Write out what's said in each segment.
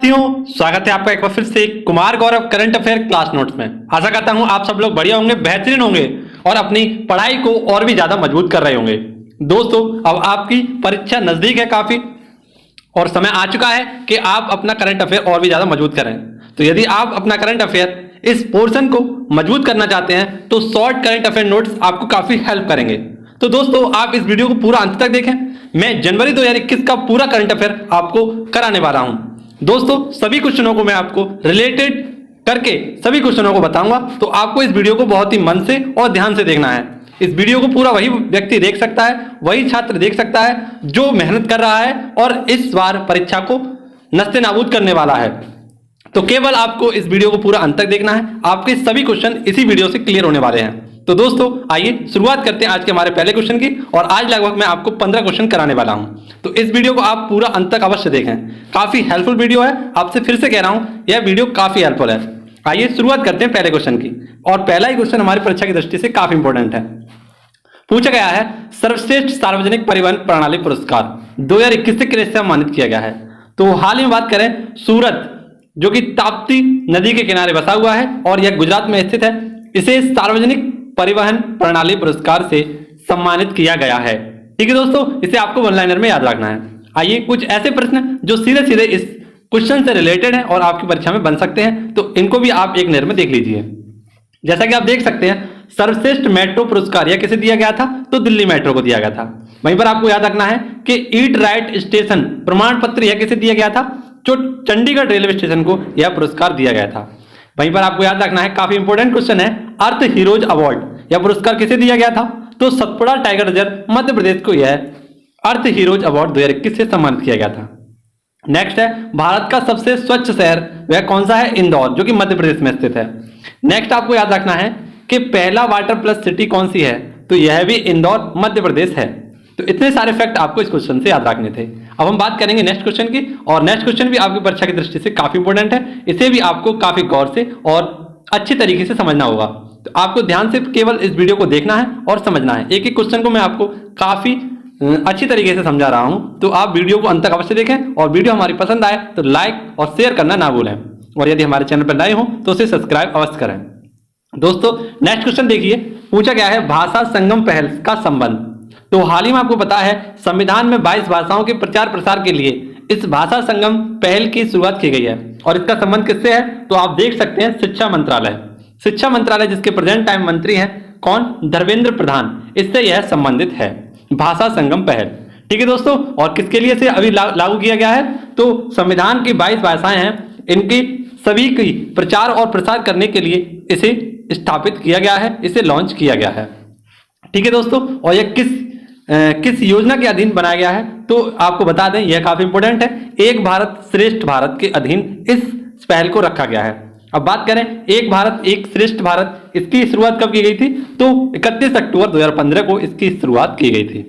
स्वागत है आपका एक बार फिर से Kumar Gaurav current affair class notes में। आशा करता हूं आप सब लोग बढ़िया होंगे, बेहतरीन होंगे और अपनी पढ़ाई को और भी ज्यादा मजबूत कर रहे होंगे। दोस्तों, अब आपकी परीक्षा नजदीक है काफी और समय आ चुका है कि आप अपना करंट अफेयर और भी ज्यादा मजबूत करें। तो यदि आप अपना करंट अफेयर इस पोर्शन को मजबूत करना चाहते हैं तो शॉर्ट करंट अफेयर नोट्स आपको काफी हेल्प करेंगे। तो दोस्तों, आप इस वीडियो को पूरा अंत तक देखें। मैं जनवरी 2021 का पूरा करंट अफेयर आपको कराने वाला हूं। दोस्तों, सभी क्वेश्चनों को मैं आपको रिलेटेड करके सभी क्वेश्चनों को बताऊंगा, तो आपको इस वीडियो को बहुत ही मन से और ध्यान से देखना है। इस वीडियो को पूरा वही व्यक्ति देख सकता है, वही छात्र देख सकता है जो मेहनत कर रहा है और इस बार परीक्षा को नस्ते नाबूद करने वाला है। तो केवल आपको इस वीडियो को पूरा अंत तक देखना है। आपके सभी क्वेश्चन इसी वीडियो से क्लियर होने वाले हैं। तो दोस्तों, आइए शुरुआत करते हैं आज के हमारे पहले क्वेश्चन की। और आज लगभग मैं आपको 15 क्वेश्चन कराने वाला हूं, तो इस वीडियो को आप पूरा अंत तक अवश्य देखें। काफी हेल्पफुल वीडियो है, आपसे फिर से कह रहा हूं, यह वीडियो काफी हेल्पफुल है। आइए शुरुआत करते हैं पहले क्वेश्चन की। और पहला ही क्वेश्चन हमारी परीक्षा की दृष्टि से काफी इंपॉर्टेंट है। पूछा गया है, सर्वश्रेष्ठ सार्वजनिक परिवहन प्रणाली पुरस्कार 2021 से किसे सम्मानित किया गया है। तो हाल ही में बात करें, सूरत जो कि ताप्ती नदी के किनारे बसा हुआ है और यह गुजरात में स्थित है, इसे सार्वजनिक परिवहन प्रणाली पुरस्कार से सम्मानित किया गया है। ठीक है दोस्तों, इसे आपको वन लाइनर में याद रखना है। आइए कुछ ऐसे प्रश्न जो सीधे सीधे इस क्वेश्चन से रिलेटेड है और आपकी परीक्षा में बन सकते हैं, तो इनको भी आप एक नजर में देख लीजिए। जैसा कि आप देख सकते हैं, सर्वश्रेष्ठ मेट्रो पुरस्कार यह किसे दिया गया था, तो दिल्ली मेट्रो को दिया गया था। वहीं पर आपको याद रखना है कि ईट राइट स्टेशन प्रमाण पत्र यह किसे दिया गया था, जो चंडीगढ़ रेलवे स्टेशन को यह पुरस्कार दिया गया था। वहीं पर आपको याद रखना है, काफी इंपॉर्टेंट क्वेश्चन है, अर्थ हीरोज अवार्ड यह पुरस्कार किसे दिया गया था, तो सतपुड़ा टाइगर रिजर्व मध्य प्रदेश को यह अर्थ हीरोज अवार्ड 2021 से सम्मानित किया गया था। नेक्स्ट है, भारत का सबसे स्वच्छ शहर वह कौन सा है, इंदौर, जो कि मध्य प्रदेश में स्थित है। नेक्स्ट आपको याद रखना है कि पहला वाटर प्लस सिटी कौन सी है, तो यह भी इंदौर मध्य प्रदेश है। तो इतने सारे फैक्ट आपको इस क्वेश्चन से याद रखने थे। अब हम बात करेंगे नेक्स्ट क्वेश्चन की, और नेक्स्ट क्वेश्चन भी आपकी परीक्षा की दृष्टि से काफी इंपॉर्टेंट है। इसे भी आपको काफी गौर से और अच्छे तरीके से समझना होगा। तो आपको ध्यान से केवल इस वीडियो को देखना है और समझना है। एक एक क्वेश्चन को मैं आपको काफी अच्छी तरीके से समझा रहा हूं, तो आप वीडियो को अंत तक अवश्य देखें और वीडियो हमारी पसंद आए तो लाइक और शेयर करना ना भूलें, और यदि हमारे चैनल पर नए हो तो उसे सब्सक्राइब अवश्य करें। दोस्तों, नेक्स्ट क्वेश्चन देखिए। पूछा गया है, भाषा संगम पहल का संबंध। तो हाल ही में आपको पता है, संविधान में 22 भाषाओं के प्रचार प्रसार के लिए इस भाषा संगम पहल की शुरुआत की गई है। और इसका संबंध किससे है, तो आप देख सकते हैं, शिक्षा मंत्रालय। शिक्षा मंत्रालय जिसके प्रेजेंट टाइम मंत्री हैं कौन, धर्मेंद्र प्रधान, इससे यह संबंधित है, भाषा संगम पहल। ठीक है दोस्तों, और किसके लिए से अभी लागू किया गया है, तो संविधान की 22 भाषाएं हैं, इनकी सभी की प्रचार और प्रसार करने के लिए इसे स्थापित किया गया है, इसे लॉन्च किया गया है। ठीक है दोस्तों, और यह किस योजना के अधीन बनाया गया है, तो आपको बता दें, यह काफी इंपॉर्टेंट है, एक भारत श्रेष्ठ भारत के अधीन इस पहल को रखा गया है। अब बात करें, एक भारत एक श्रेष्ठ भारत, इसकी शुरुआत कब की गई थी, तो 31 अक्टूबर 2015 को इसकी शुरुआत की गई थी।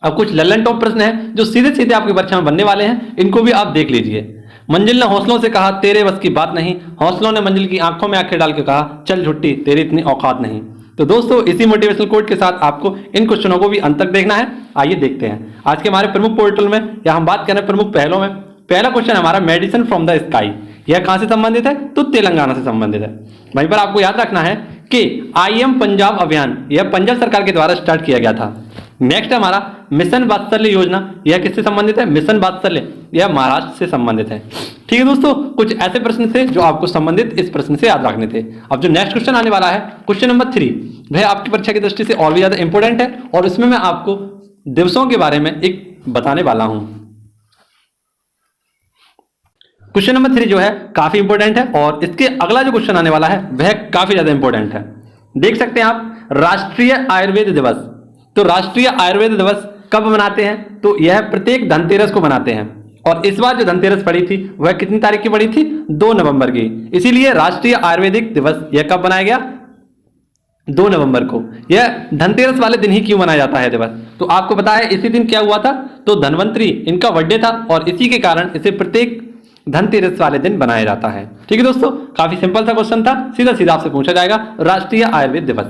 अब कुछ लल्लन टॉप प्रश्न हैं जो सीधे सीधे आपकी परीक्षा में बनने वाले हैं, इनको भी आप देख लीजिए। मंजिल ने हौसलों से कहा, तेरे बस की बात नहीं, हौसलों ने मंजिल की आंखों में आंखें डाल के कहा, चल छुट्टी तेरी इतनी औकात नहीं। तो दोस्तों, इसी मोटिवेशनल कोट के साथ आपको इन क्वेश्चनों को भी अंत तक देखना है। आइए देखते हैं आज के हमारे प्रमुख पोर्टल में, या हम बात करें प्रमुख पहलों में। पहला क्वेश्चन हमारा, मेडिसिन फ्रॉम द स्काई, यह कहां से संबंधित है, तो तेलंगाना से संबंधित है। वहीं पर आपको याद रखना है कि IM पंजाब अभियान यह पंजाब सरकार के द्वारा स्टार्ट किया गया था। नेक्स्ट हमारा मिशन वात्सल्य योजना, यह किससे संबंधित है, मिशन वात्सल्य यह महाराष्ट्र से संबंधित है। ठीक है दोस्तों, कुछ ऐसे प्रश्न थे जो आपको संबंधित इस प्रश्न से याद रखने थे। अब जो नेक्स्ट क्वेश्चन आने वाला है, क्वेश्चन नंबर 3, वह आपकी परीक्षा की दृष्टि से और भी ज्यादा इंपॉर्टेंट है, और इसमें मैं आपको दिवसों के बारे में एक बताने वाला हूं। क्वेश्चन नंबर 3 जो है काफी इंपॉर्टेंट है, और इसके अगला जो क्वेश्चन आने वाला है वह काफी ज्यादा इंपॉर्टेंट है। देख सकते हैं आप, राष्ट्रीय आयुर्वेद दिवस। तो राष्ट्रीय आयुर्वेद दिवस कब मनाते हैं, तो यह प्रत्येक धनतेरस को मनाते हैं। और इस बार जो धनतेरस पड़ी थी वह कितनी तारीख की पड़ी थी, 2 नवंबर की। इसीलिए राष्ट्रीय आयुर्वेदिक दिवस यह कब बनाया गया, 2 नवंबर को। यह धनतेरस वाले दिन ही क्यों मनाया जाता है दिवस, तो आपको पता है इसी दिन क्या हुआ था, तो धनवंतरी इनका बर्थडे था, और इसी के कारण इसे प्रत्येक धनतेरस वाले दिन बनाया जाता है। ठीक है दोस्तों, काफी सिंपल सा क्वेश्चन था, सीधा सीधा आपसे पूछा जाएगा, राष्ट्रीय आयुर्वेद दिवस।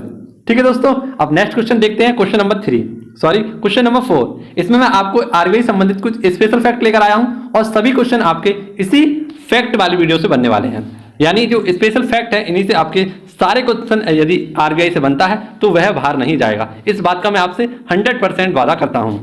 ठीक है दोस्तों, अब नेक्स्ट क्वेश्चन देखते हैं, क्वेश्चन नंबर 3। क्वेश्चन नंबर 4, इसमें मैं आपको आरबीआई संबंधित कुछ स्पेशल फैक्ट लेकर आया हूं और सभी क्वेश्चन आपके इसी फैक्ट वाली वीडियो से बनने वाले हैं। यानी जो स्पेशल फैक्ट है इन्हीं से आपके सारे क्वेश्चन यदि आरबीआई से बनता है तो वह बाहर नहीं जाएगा। इस बात का मैं आपसे 100% वादा करता हूं।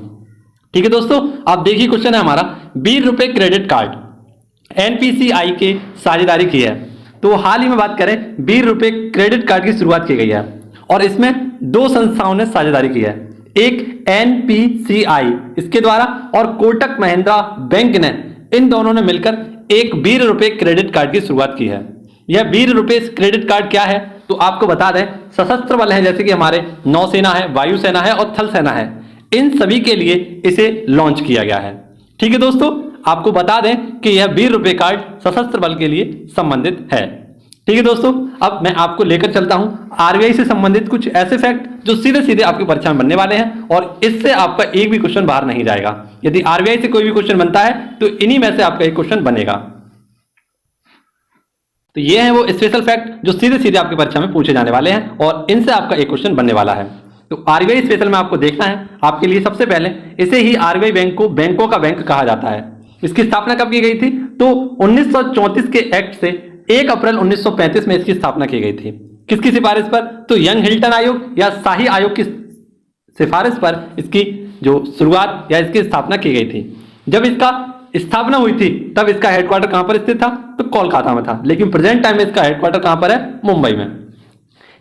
ठीक है दोस्तों, आप देखिए क्वेश्चन है हमारा, 20 रुपए क्रेडिट कार्ड एनपीसीआई के साझेदारी की है। तो हाल ही में बात करें 20 रुपए क्रेडिट कार्ड की शुरुआत की गई है और इसमें 2 संस्थाओं ने साझेदारी की है, एक एनपीसीआई इसके द्वारा और कोटक महिंद्रा बैंक ने, इन दोनों ने मिलकर एक 20 रुपए क्रेडिट कार्ड की शुरुआत की है। यह 20 रुपए क्रेडिट कार्ड क्या है तो आपको बता दें, सशस्त्र बल है जैसे कि हमारे नौसेना है, वायुसेना है और थल सेना है, इन सभी के लिए इसे लॉन्च किया गया है। ठीक है दोस्तों, आपको बता दें कि यह 20 रुपए कार्ड सशस्त्र बल के लिए संबंधित है। ठीक है दोस्तों, अब मैं आपको लेकर चलता हूं आरबीआई से संबंधित कुछ ऐसे फैक्ट जो सीधे सीधे आपकी परीक्षा में बनने वाले हैं और इससे आपका एक भी क्वेश्चन बाहर नहीं जाएगा। यदि आरबीआई से कोई भी क्वेश्चन बनता है तो इन्हीं में से आपका एक क्वेश्चन बनेगा। तो ये है वो स्पेशल फैक्ट जो सीधे सीधे आपकी परीक्षा में पूछे जाने वाले हैं और इनसे आपका एक क्वेश्चन बनने वाला है। तो आरबीआई स्पेशल में आपको देखना है, आपके लिए सबसे पहले इसे ही आरबीआई बैंक को बैंकों का बैंक कहा जाता है। इसकी स्थापना कब की गई थी तो 1934 के एक्ट से 1 अप्रैल 1935 में इसकी स्थापना की गई थी। किसकी सिफारिश पर तो यंग हिल्टन आयोग या शाही आयोग की सिफारिश पर इसकी जो शुरुआत या इसकी स्थापना की गई थी। जब इसका स्थापना हुई थी तब इसका हेडक्वार्टर कहां पर स्थित था तो कोलकाता में था, लेकिन प्रेजेंट टाइम में इसका हेडक्वार्टर कहां पर है, मुंबई में।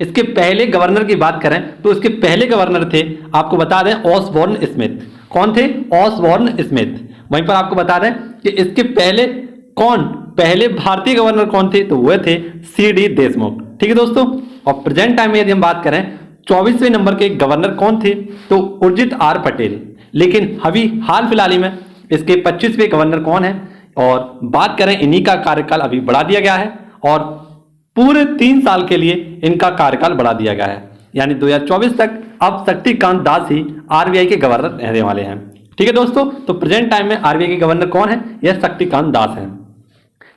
इसके पहले गवर्नर की बात करें तो इसके पहले गवर्नर थे, आपको बता दें, ऑसबॉर्न स्मिथ। कौन थे, ऑसबॉर्न स्मिथ। वहीं पर आपको बता दें कि इसके पहले भारतीय गवर्नर कौन थे तो वह थे सीडी देशमुख। ठीक है दोस्तों, और प्रेजेंट टाइम में यदि हम बात करें 24वें नंबर के गवर्नर कौन थे तो उर्जित आर पटेल। लेकिन अभी हाल फिलहाल में इसके 25वें गवर्नर कौन है और बात करें इन्हीं का कार्यकाल अभी बढ़ा दिया गया है और पूरे 3 साल के लिए इनका कार्यकाल बढ़ा दिया गया है, यानी 2024 तक अब शक्तिकांत दास ही आरबीआई के गवर्नर रहने वाले हैं। ठीक है दोस्तों, तो प्रेजेंट टाइम में आरबीआई के गवर्नर कौन है, यह शक्तिकांत दास है।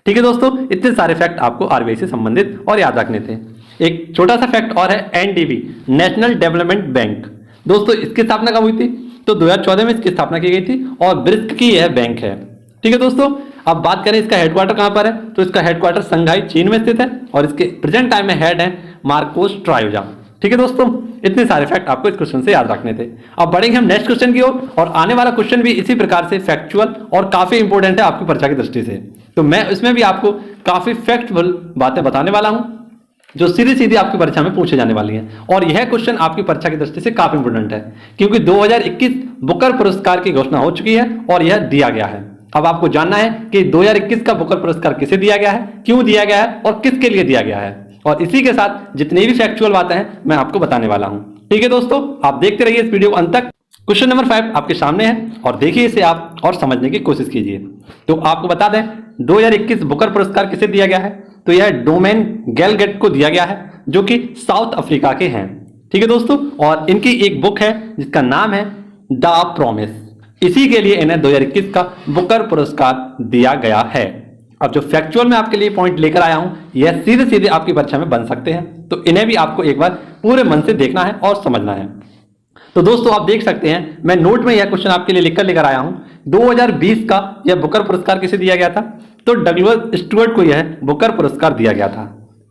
ठीक है दोस्तों, इतने सारे फैक्ट आपको आरबीआई से संबंधित और याद रखने थे। एक छोटा सा फैक्ट और है, एनडीबी नेशनल डेवलपमेंट बैंक। दोस्तों इसकी स्थापना कब हुई थी तो 2014 में इसकी स्थापना की गई थी और ब्रिस्क की यह बैंक है। ठीक है दोस्तों, अब बात करें इसका हेडक्वार्टर कहां पर है तो इसका हेडक्वार्टर संघाई चीन में स्थित है और इसके प्रेजेंट टाइम में हेड है मार्कोस ट्रायोजा। ठीक है दोस्तों, इतने सारे फैक्ट आपको इस क्वेश्चन से याद रखने थे। अब बढ़ेंगे हम नेक्स्ट क्वेश्चन की ओर और आने वाला क्वेश्चन भी इसी प्रकार से फैक्चुअल और काफी इंपॉर्टेंट है आपकी परीक्षा की दृष्टि से। तो मैं इसमें भी आपको काफी फैक्टफुल बातें बताने वाला हूं जो सीधी सीधी आपकी परीक्षा में पूछे जाने वाली हैं और यह क्वेश्चन आपकी परीक्षा की दृष्टि से काफी इंपॉर्टेंट है क्योंकि 2021 बुकर पुरस्कार की घोषणा हो चुकी है और यह दिया गया है। अब आपको जानना है कि 2021 का बुकर पुरस्कार किसे दिया गया है, क्यों दिया गया है और किसके लिए दिया गया है, और इसी के साथ जितनी भी फैक्चुअल बातें हैं मैं आपको बताने वाला हूं। ठीक है दोस्तों, आप देखते रहिए इस वीडियो को अंत तक। क्वेश्चन नंबर 5 आपके सामने है और देखिए इसे आप और समझने की कोशिश कीजिए। तो आपको बता दें 2021 बुकर पुरस्कार किसे दिया गया है तो यह डोमेन गैलगेट को दिया गया है जो कि साउथ अफ्रीका के हैं। ठीक है दोस्तों, और इनकी एक बुक है जिसका नाम है द प्रॉमिस, इसी के लिए इन्हें 2021 का बुकर पुरस्कार दिया गया है। अब जो फैक्चुअल में आपके लिए पॉइंट लेकर आया हूं यह सीधे सीधे आपकी परीक्षा में बन सकते हैं, तो इन्हें भी आपको एक बार पूरे मन से देखना है और समझना है। तो दोस्तों आप देख सकते हैं मैं नोट में यह क्वेश्चन आपके लिए लिखकर लेकर आया हूं। 2020 का यह बुकर पुरस्कार किसे दिया गया था तो डगलस स्टुअर्ट को यह बुकर पुरस्कार दिया गया था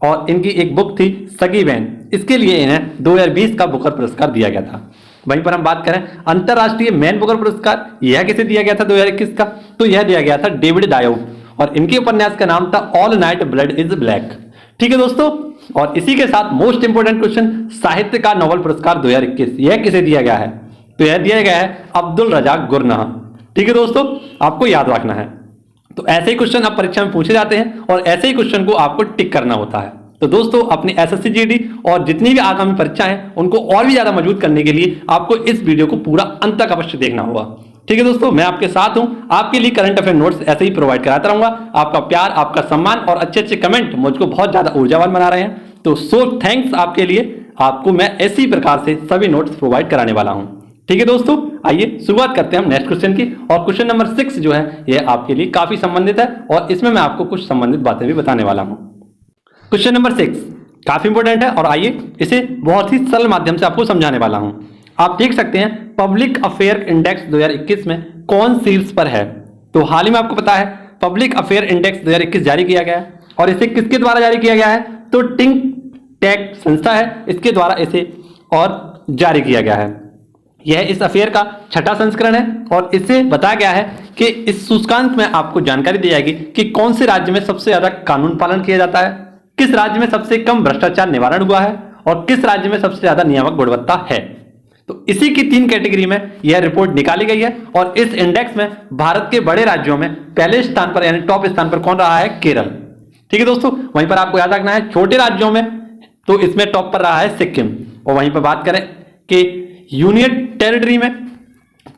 और इनकी एक बुक थी सगी बहन, इसके लिए इन्हें 2020 का बुकर पुरस्कार दिया गया था। वहीं पर हम बात करें अंतरराष्ट्रीय मैन बुकर पुरस्कार, यह किसे दिया गया था 2021 का तो यह दिया गया था डेविड डायोड और इनके उपन्यास का नाम था all night blood is black. ठीक है दोस्तों, और इसी के साथ मोस्ट इंपोर्टेंट क्वेश्चन साहित्य का नोबेल पुरस्कार 2021 यह किसे दिया गया है तो यह दिया गया है अब्दुल रजाक गुरनाह। ठीक है दोस्तों, आपको याद रखना है। तो ऐसे ही क्वेश्चन आप परीक्षा में पूछे जाते हैं और ऐसे ही क्वेश्चन को आपको टिक करना होता है। तो दोस्तों अपनी एसएससी जीडी और जितनी भी आगामी परीक्षा हैं उनको और भी ज्यादा मजबूत करने के लिए आपको इस वीडियो को पूरा अंत तक अवश्य देखना होगा। ठीक है दोस्तों, मैं आपके साथ हूं, आपके लिए करंट अफेयर नोट्स ऐसे ही प्रोवाइड कराता रहूंगा। आपका प्यार, आपका सम्मान और अच्छे अच्छे कमेंट मुझको बहुत ज्यादा ऊर्जावान बना रहे हैं, तो सो थैंक्स आपके लिए। आपको मैं इसी प्रकार से सभी नोट्स प्रोवाइड कराने वाला हूं। ठीक है दोस्तों, आइए शुरुआत करते हैं हम नेक्स्ट क्वेश्चन की। और क्वेश्चन नंबर 6 जो है यह आपके लिए काफी संबंधित है और इसमें मैं आपको कुछ संबंधित बातें भी बताने वाला हूं। क्वेश्चन नंबर 6 काफी इंपॉर्टेंट है और आइए इसे बहुत ही सरल माध्यम से आपको समझाने वाला हूं। आप देख सकते हैं पब्लिक अफेयर इंडेक्स 2021 में कौन शीर्ष पर है। तो हाल ही में आपको पता है पब्लिक अफेयर इंडेक्स 2021 जारी किया गया है और इसे किसके द्वारा जारी किया गया है, तो थिंक टैंक संस्था है, इसके द्वारा इसे और जारी किया गया है। यह इस अफेयर का छठा संस्करण है और इससे बताया गया है कि इस सूचकांक में आपको जानकारी दी जाएगी कि कौन से राज्य में सबसे ज्यादा कानून पालन किया जाता है, किस राज्य में सबसे कम भ्रष्टाचार निवारण हुआ है और किस राज्य में सबसे ज्यादा नियामक गुणवत्ता है। तो इसी की 3 कैटेगरी में यह रिपोर्ट निकाली गई है और इस इंडेक्स में भारत के बड़े राज्यों में पहले स्थान पर यानी टॉप स्थान पर कौन रहा है, केरल। ठीक है दोस्तों, वहीं पर आपको याद रखना है छोटे राज्यों में तो इसमें टॉप पर रहा है सिक्किम। और वहीं पर बात करें कि यूनियन टेरिटरी में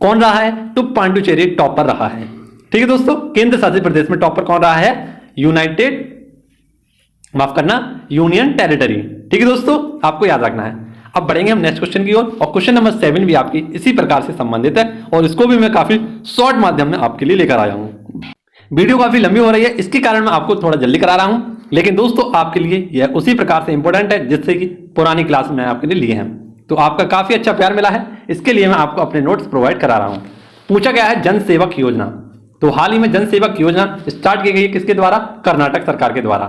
कौन रहा है, तो पांडुचेरी टॉप पर रहा है। ठीक है दोस्तों, केंद्र शासित प्रदेश में टॉप पर कौन रहा है, यूनियन टेरिटरी। ठीक है दोस्तों, आपको याद रखना है। अब बढ़ेंगे हम नेक्स्ट क्वेश्चन की ओर और क्वेश्चन नंबर 7 भी आपकी इसी प्रकार से संबंधित है और इसको भी मैं काफी शॉर्ट माध्यम में आपके लिए लेकर आया हूं। वीडियो काफी लंबी हो रही है, इसके कारण मैं आपको थोड़ा जल्दी करा रहा हूं, लेकिन दोस्तों आपके लिए यह उसी प्रकार से इंपॉर्टेंट है जिससे कि पुरानी क्लास में आपके लिए लिए हैं। तो आपका काफी अच्छा प्यार मिला है, इसके लिए मैं आपको अपने नोट्स प्रोवाइड करा रहा हूं। पूछा गया है जन सेवक योजना। तो हाल ही में जन सेवक योजना स्टार्ट की गई है किसके द्वारा, कर्नाटक सरकार के द्वारा।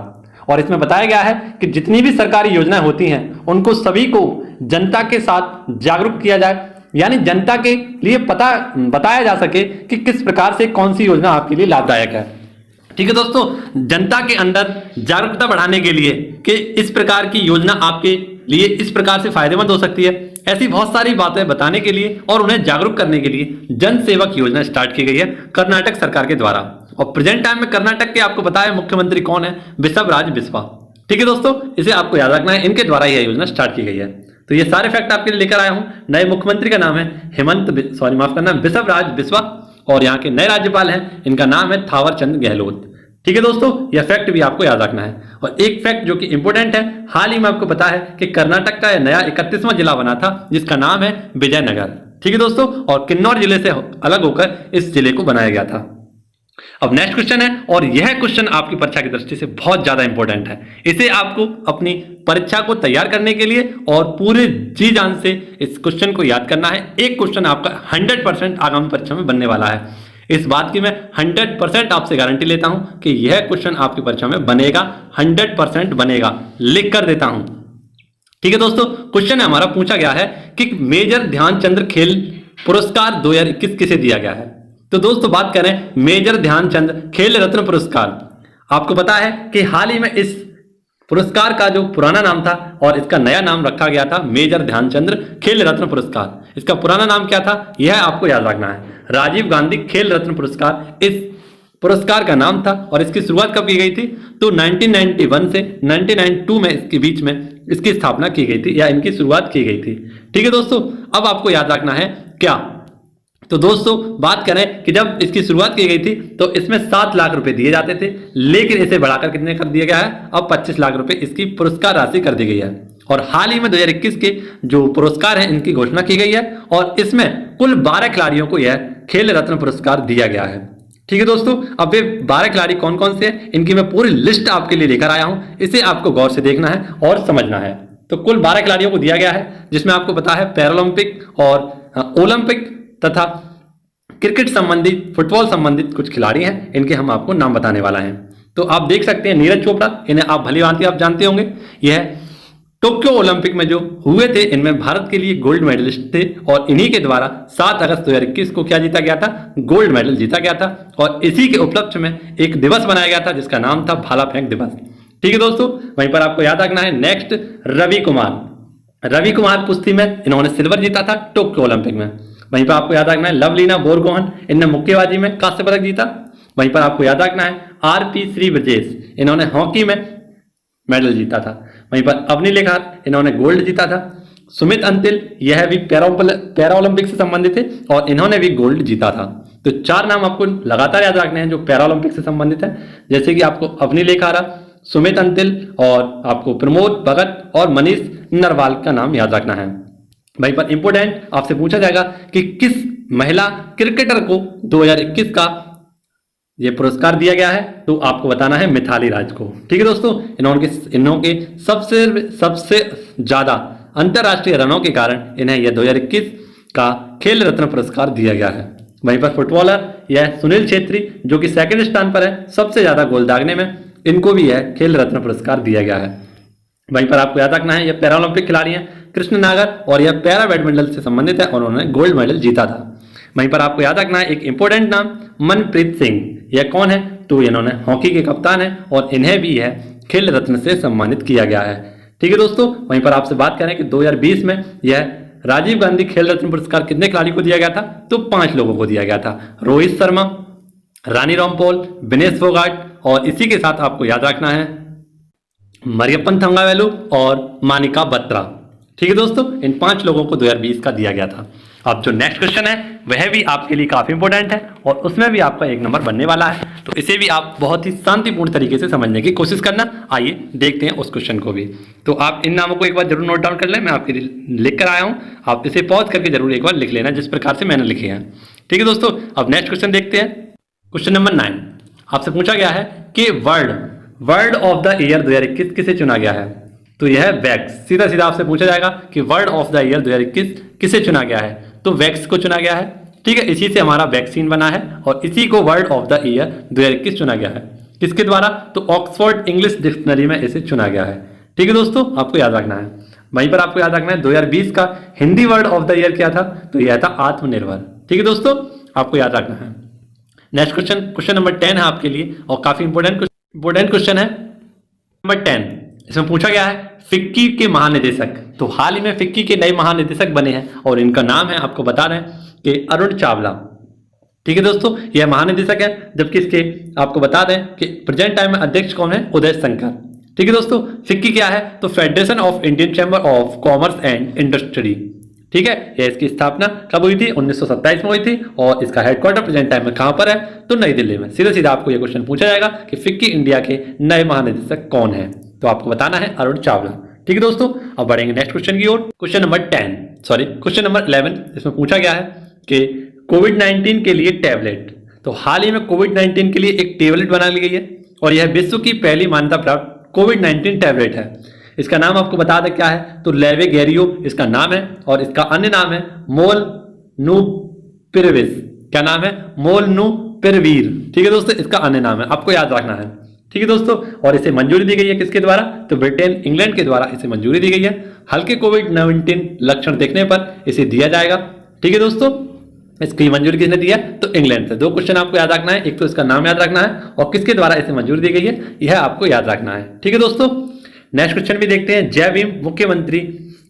और इसमें बताया गया है कि जितनी भी सरकारी योजनाएं होती हैं उनको सभी को जनता के साथ जागरूक किया जाए, यानी जनता के लिए बताया जा सके कि किस प्रकार से कौन सी योजना आपके लिए लाभदायक है। ठीक है दोस्तों, जनता के अंदर जागरूकता बढ़ाने के लिए कि इस प्रकार की योजना आपके लिए इस प्रकार से फायदेमंद हो सकती है, ऐसी बहुत सारी बातें बताने के लिए और उन्हें जागरूक करने के लिए जन सेवक योजना स्टार्ट की गई है कर्नाटक सरकार के द्वारा। और प्रेजेंट टाइम में कर्नाटक के आपको पता है मुख्यमंत्री कौन है, बिसवराज बिस्वा। ठीक है दोस्तों, इसे आपको याद रखना है, इनके द्वारा यह योजना स्टार्ट की गई है। तो ये सारे फैक्ट आपके लिए लेकर आया हूं। नए मुख्यमंत्री का नाम है बिसवराज बिस्वा और यहाँ के नए राज्यपाल हैं, इनका नाम है थावर चंद गहलोत। ठीक है दोस्तों, यह फैक्ट भी आपको याद रखना है। और एक फैक्ट जो कि इंपॉर्टेंट है, हाल ही में आपको पता है कि कर्नाटक का नया 31वां जिला बना था जिसका नाम है विजयनगर। ठीक है दोस्तों, और किन्नौर जिले से अलग होकर इस जिले को बनाया गया था। अब नेक्स्ट क्वेश्चन है और यह क्वेश्चन आपकी परीक्षा की दृष्टि से बहुत ज्यादा इंपॉर्टेंट है। इसे आपको अपनी परीक्षा को तैयार करने के लिए और पूरे जी जान से इस क्वेश्चन को याद करना है। एक क्वेश्चन आपका 100% आगामी परीक्षा में बनने वाला है, इस बात की मैं 100% आपसे गारंटी लेता हूं कि यह क्वेश्चन आपकी परीक्षा में बनेगा, 100% बनेगा, लिख कर देता हूं। ठीक है दोस्तों, क्वेश्चन है हमारा पूछा गया है कि मेजर ध्यानचंद खेल पुरस्कार 2021 किसे दिया गया है। तो दोस्तों बात करें मेजर ध्यानचंद खेल रत्न पुरस्कार, आपको पता है कि हाल ही में इस पुरस्कार का जो पुराना नाम था और इसका नया नाम रखा गया था मेजर ध्यानचंद खेल रत्न पुरस्कार। इसका पुराना नाम क्या था, यह आपको याद रखना है, राजीव गांधी खेल रत्न पुरस्कार इस पुरस्कार का नाम था। और इसकी शुरुआत कब की गई थी, तो 1991 से 1992 में इसके बीच में इसकी स्थापना की गई थी या इनकी शुरुआत की गई थी। ठीक है दोस्तों, अब आपको याद रखना है क्या, तो दोस्तों बात करें कि जब इसकी शुरुआत की गई थी तो इसमें 7 लाख रुपए दिए जाते थे, लेकिन इसे बढ़ाकर कितने कर दिया गया है, अब 25 लाख रुपए इसकी पुरस्कार राशि कर दी गई है। और हाल ही में 2021 के जो पुरस्कार हैं इनकी घोषणा की गई है और इसमें कुल 12 खिलाड़ियों को यह खेल रत्न पुरस्कार दिया गया है। ठीक है दोस्तों, अब वे 12 खिलाड़ी कौन कौन से हैं इनकी मैं पूरी लिस्ट आपके लिए लेकर आया हूं, इसे आपको गौर से देखना है और समझना है। तो कुल 12 खिलाड़ियों को दिया गया है जिसमें आपको पता है पैरालंपिक और ओलंपिक तथा क्रिकेट संबंधित, फुटबॉल संबंधित कुछ खिलाड़ी हैं, इनके हम आपको नाम बताने वाला हैं। तो आप देख सकते हैं नीरज चोपड़ा, इन्हें आप भली भांति आप जानते होंगे, यह टोक्यो ओलंपिक में जो हुए थे इनमें भारत के लिए गोल्ड मेडलिस्ट थे और इन्हीं के द्वारा 7 अगस्त 2021 को क्या जीता गया था, गोल्ड मेडल जीता गया था। और इसी के उपलक्ष्य में एक दिवस बनाया गया था जिसका नाम था भाला फेंक दिवस। ठीक है दोस्तों, वहीं पर आपको याद रखना है नेक्स्ट रवि कुमार कुश्ती में इन्होंने सिल्वर जीता था टोक्यो ओलंपिक में। वहीं पर आपको याद रखना है लवलीना बोरगोहन, इन्होंने मुक्केबाजी में कांस्य पदक जीता। वहीं पर आपको याद रखना है आरपी श्री ब्रजेश, इन्होंने हॉकी में मेडल जीता था। वहीं पर अवनी लेखार, इन्होंने गोल्ड जीता था। सुमित अंतिल, यह भी पैरा ओलंपिक से संबंधित है और इन्होंने भी गोल्ड जीता था। तो 4 नाम आपको लगातार याद रखने हैं जो पैरा ओलंपिक से संबंधित है, जैसे कि आपको अवनी लेखारा, सुमित अंतिल और आपको प्रमोद भगत और मनीष नरवाल का नाम याद रखना है। वहीं पर इंपोर्टेंट आपसे पूछा जाएगा कि किस महिला क्रिकेटर को 2021 का ये पुरस्कार दिया गया है, तो आपको बताना है मिथाली राज को। ठीक है दोस्तों, इन्होंने सबसे ज्यादा अंतरराष्ट्रीय रनों के कारण इन्हें यह 2021 का खेल रत्न पुरस्कार दिया गया है। वहीं पर फुटबॉलर यह सुनील छेत्री जो कि सेकंड स्थान पर है सबसे ज्यादा गोल दागने में, इनको भी यह खेल रत्न पुरस्कार दिया गया है। वहीं पर आपको याद रखना है यह पैरा ओलंपिक खिलाड़ी हैं कृष्ण नागर और यह पैरा बैडमिंटन से संबंधित है और उन्होंने गोल्ड मेडल जीता था। वहीं पर आपको याद रखना है एक इंपॉर्टेंट नाम मनप्रीत सिंह, यह कौन है? तो इन्होंने हॉकी के कप्तान है और इन्हें भी यह खेल रत्न से सम्मानित किया गया है। ठीक है दोस्तों, वहीं पर आपसे बात करें कि 2020 में यह राजीव गांधी खेल रत्न पुरस्कार कितने खिलाड़ी को दिया गया था? तो 5 लोगों को दिया गया था, रोहित शर्मा, रानी रामपॉल, विनेश फोगाट और इसी के साथ आपको याद रखना है मरियप्पन थंगावेलु और मानिका बत्रा। ठीक है दोस्तों, इन 5 लोगों को 2020 का दिया गया था। अब जो नेक्स्ट क्वेश्चन है वह भी आपके लिए काफी इंपॉर्टेंट है और उसमें भी आपका 1 नंबर बनने वाला है, तो इसे भी आप बहुत ही शांतिपूर्ण तरीके से समझने की कोशिश करना। आइए देखते हैं उस क्वेश्चन को भी। तो आप इन नामों को एक बार जरूर नोट डाउन कर लें, मैं आपके लिए लिख कर आया हूं, आप इसे पॉज करके जरूर एक बार लिख लेना जिस प्रकार से मैंने लिखे हैं। ठीक है दोस्तों, अब नेक्स्ट क्वेश्चन देखते हैं। क्वेश्चन नंबर 9 आपसे पूछा गया है कि वर्ड ऑफ द ईयर 2021 किसे चुना गया है? तो यह वैक्स। सीधा सीधा आपसे पूछा जाएगा कि वर्ड ऑफ द ईयर 2021 किसे चुना गया है? तो वैक्स को चुना गया है। ठीक है, इसी से हमारा वैक्सीन बना है और इसी को वर्ड ऑफ द ईयर 2021 चुना गया है। किसके द्वारा? तो ऑक्सफोर्ड इंग्लिश डिक्शनरी में इसे चुना गया है। ठीक है दोस्तों, आपको याद रखना है। वहीं पर आपको याद रखना है 2020 का Hindi word of the year क्या था? तो यह था आत्मनिर्भर। ठीक है दोस्तों, आपको याद रखना है। नेक्स्ट क्वेश्चन नंबर 10 है आपके लिए और काफी इंपोर्टेंट क्वेश्चन है। नंबर 10 इसमें पूछा गया है फिक्की के महानिदेशक। तो हाल ही में फिक्की के नए महानिदेशक बने हैं और इनका नाम है, आपको बता रहे हैं कि अरुण चावला। ठीक है दोस्तों, यह महानिदेशक है, जबकि इसके आपको बता दें कि प्रेजेंट टाइम में अध्यक्ष कौन है? उदय शंकर। ठीक है दोस्तों, फिक्की क्या है? तो federation of Indian chamber of commerce and industry. ठीक है, यह इसकी स्थापना कब हुई थी? 1927 में हुई थी और इसका हेडक्वार्टर प्रेजेंट टाइम में कहां पर है? तो नई दिल्ली में। सीधा सीधा आपको यह क्वेश्चन पूछा जाएगा कि फिक्की इंडिया के नए महानिदेशक कौन है? तो आपको बताना है अरुण चावला। ठीक है दोस्तों, अब बढ़ेंगे नेक्स्ट क्वेश्चन की ओर। क्वेश्चन नंबर 11 इसमें पूछा गया है कि कोविड-19 के लिए टैबलेट। तो हाल ही में कोविड-19 के लिए एक टैबलेट बना ली गई है और यह विश्व की पहली मान्यता प्राप्त कोविड-19 टैबलेट है। इसका नाम आपको बता दें क्या है? तो लेवेगेरियो इसका नाम है और इसका अन्य नाम है मोलनुपिरविर। क्या नाम है? मोलनुपिरविर। ठीक है दोस्तों, इसका अन्य नाम है, आपको याद रखना है। ठीक है दोस्तों, और इसे मंजूरी दी गई है किसके द्वारा? तो ब्रिटेन इंग्लैंड के द्वारा इसे मंजूरी दी गई है। हल्के कोविड-19 लक्षण देखने पर इसे दिया जाएगा। ठीक है दोस्तों, इसकी मंजूरी किसने दी है? तो इंग्लैंड से। 2 क्वेश्चन आपको याद रखना है, एक तो इसका नाम याद रखना है और किसके द्वारा इसे मंजूरी दी गई है यह आपको याद रखना है। ठीक है दोस्तों, नेक्स्ट क्वेश्चन भी देखते हैं। जय भीम मुख्यमंत्री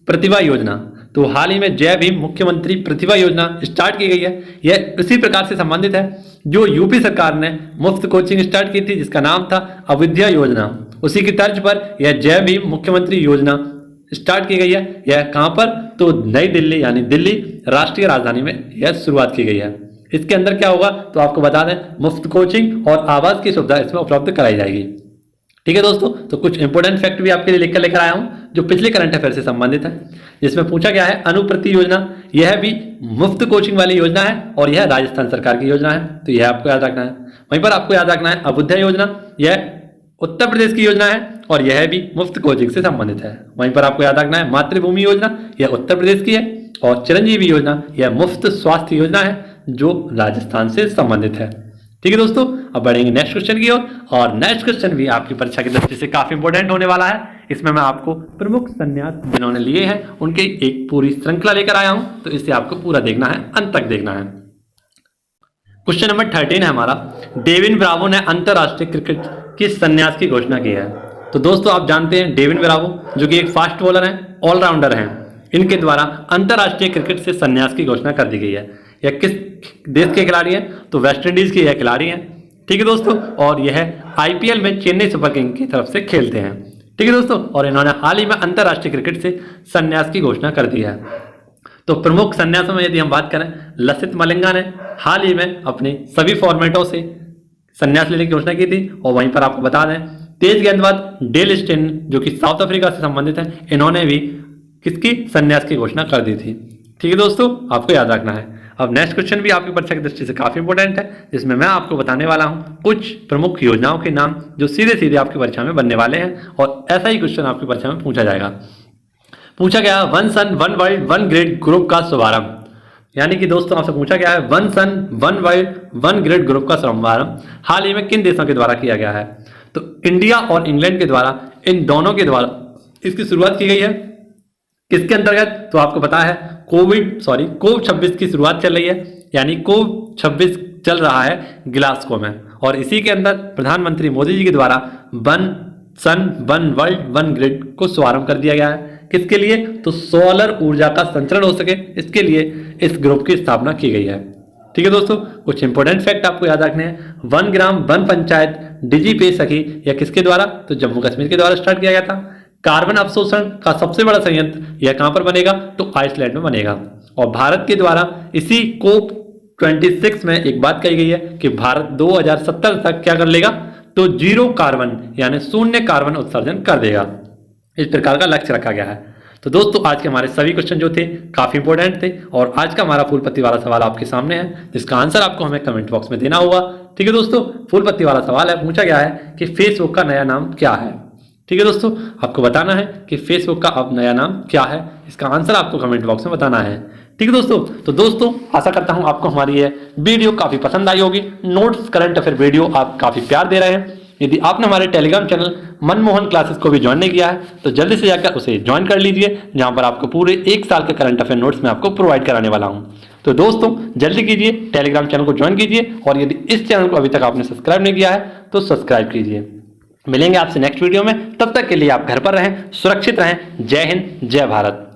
प्रतिभा योजना। तो हाल ही में जय भीम मुख्यमंत्री प्रतिभा योजना स्टार्ट की गई है। यह उसी प्रकार से संबंधित है जो यूपी सरकार ने मुफ्त कोचिंग स्टार्ट की थी जिसका नाम था अविद्या योजना। उसी की तर्ज पर यह जय भीम मुख्यमंत्री योजना स्टार्ट की गई है। यह कहां पर? तो नई दिल्ली यानी दिल्ली राष्ट्रीय राजधानी में यह शुरुआत की गई है। इसके अंदर क्या होगा? तो आपको बता दें मुफ्त कोचिंग और आवास की सुविधा इसमें उपलब्ध कराई जाएगी। ठीक है दोस्तों, तो कुछ इंपोर्टेंट फैक्ट भी आपके लिए लेकर आया हूं जो पिछले करंट अफेयर से संबंधित है, जिसमें पूछा गया है अनुप्रति योजना। यह भी मुफ्त कोचिंग वाली योजना है और यह राजस्थान सरकार की योजना है, तो यह आपको याद रखना है। वहीं पर आपको याद रखना है अबुद्धा योजना, यह उत्तर प्रदेश की योजना है और यह भी मुफ्त कोचिंग से संबंधित है। वहीं पर आपको याद रखना है मातृभूमि योजना, यह उत्तर प्रदेश की है और चिरंजीवी योजना यह मुफ्त स्वास्थ्य योजना है जो राजस्थान से संबंधित है। ठीक है दोस्तों, अब बढ़ेंगे नेक्स्ट क्वेश्चन की ओर और नेक्स्ट क्वेश्चन भी आपकी परीक्षा की दृष्टि से काफी इंपॉर्टेंट होने वाला है। इसमें मैं आपको प्रमुख संन्यास जिन्होंने लिए हैं उनके एक पूरी श्रृंखला लेकर आया हूं, तो इसे आपको पूरा देखना है, अंत तक देखना है। क्वेश्चन नंबर 13 है हमारा, डेविन ब्रावो ने अंतरराष्ट्रीय क्रिकेट की संन्यास की घोषणा की है। तो दोस्तों आप जानते हैं डेविन ब्रावो जो कि एक फास्ट बॉलर हैं, ऑलराउंडर हैं, इनके द्वारा अंतरराष्ट्रीय क्रिकेट से संन्यास की घोषणा कर दी गई है। यह किस देश के खिलाड़ी हैं? तो वेस्ट इंडीज के यह खिलाड़ी हैं। ठीक है दोस्तों, और यह आईपीएल में चेन्नई सुपर किंग की तरफ से खेलते हैं। ठीक है दोस्तों, और इन्होंने हाल ही में अंतरराष्ट्रीय क्रिकेट से संन्यास की घोषणा कर दी है। तो प्रमुख संन्यासों में यदि हम बात करें, लसित मलिंगा ने हाल ही में अपने सभी फॉर्मेटों से संन्यास लेने की घोषणा की थी। और वहीं पर आपको बता दें तेज गेंदबाज डेल स्टेन जो कि साउथ अफ्रीका से संबंधित है, इन्होंने भी किसकी संन्यास की घोषणा कर दी थी। ठीक है दोस्तों, आपको याद रखना है। अब नेक्स्ट क्वेश्चन भी आपकी परीक्षा की दृष्टि से काफी इंपॉर्टेंट है, जिसमें मैं आपको बताने वाला हूं कुछ प्रमुख योजनाओं के नाम जो सीधे सीधे आपकी परीक्षा में बनने वाले हैं और ऐसा ही क्वेश्चन आपकी परीक्षा में पूछा जाएगा। पूछा गया one sun one world one grade group का शुभारंभ। यानी कि दोस्तों आपसे पूछा गया है one sun one world one grid group का शुभारंभ हाल ही में किन देशों के द्वारा किया गया है? तो इंडिया और इंग्लैंड के द्वारा, इन दोनों के द्वारा इसकी शुरुआत की गई है। किसके अंतर्गत? तो आपको पता है कोविड 26 की शुरुआत चल रही है, यानी कोविड 26 चल रहा है ग्लासगो में, और इसी के अंदर प्रधानमंत्री मोदी जी के द्वारा one sun one world one grid को शुभारंभ कर दिया गया है। किसके लिए? तो सोलर ऊर्जा का संचरण हो सके, इसके लिए इस ग्रुप की स्थापना की गई है। ठीक है दोस्तों, कुछ इंपॉर्टेंट फैक्ट आपको याद रखने हैं। 1 ग्राम वन पंचायत डिजी पे सखी यह किसके द्वारा? तो जम्मू कश्मीर के द्वारा स्टार्ट किया गया था। कार्बन अवशोषण का सबसे बड़ा संयंत्र यह कहां पर बनेगा? तो आइसलैंड में बनेगा। और भारत के द्वारा इसी कोप 26 में एक बात कही गई है कि भारत 2070 तक क्या कर लेगा? तो जीरो कार्बन यानी शून्य कार्बन उत्सर्जन कर देगा। इस प्रकार का लक्ष्य रखा गया है। तो दोस्तों आज के हमारे सभी क्वेश्चन जो थे काफी इंपॉर्टेंट थे, और आज का हमारा फूल पत्ती वाला सवाल आपके सामने है, जिसका आंसर आपको हमें कमेंट बॉक्स में देना होगा। ठीक है दोस्तों, फूल पत्ती वाला सवाल है, पूछा गया है कि फेसबुक का नया नाम क्या है। ठीक है दोस्तों, आपको बताना है कि फेसबुक का अब नया नाम क्या है, इसका आंसर आपको कमेंट बॉक्स में बताना है। ठीक है दोस्तों, तो दोस्तों आशा करता हूं आपको हमारी ये वीडियो काफी पसंद आई होगी। नोट्स करंट अफेयर वीडियो आप काफी प्यार दे रहे हैं। यदि आपने हमारे टेलीग्राम चैनल मनमोहन क्लासेस को भी ज्वाइन नहीं किया है तो जल्दी से जाकर उसे ज्वाइन कर लीजिए, जहां पर आपको पूरे 1 साल के करंट अफेयर नोट्स में आपको प्रोवाइड कराने वाला हूं। तो दोस्तों जल्दी कीजिए, टेलीग्राम चैनल को ज्वाइन कीजिए, और यदि इस चैनल को अभी तक आपने सब्सक्राइब नहीं किया है तो सब्सक्राइब कीजिए। मिलेंगे आपसे नेक्स्ट वीडियो में, तब तक के लिए आप घर पर रहें, सुरक्षित रहें। जय हिंद, जय भारत।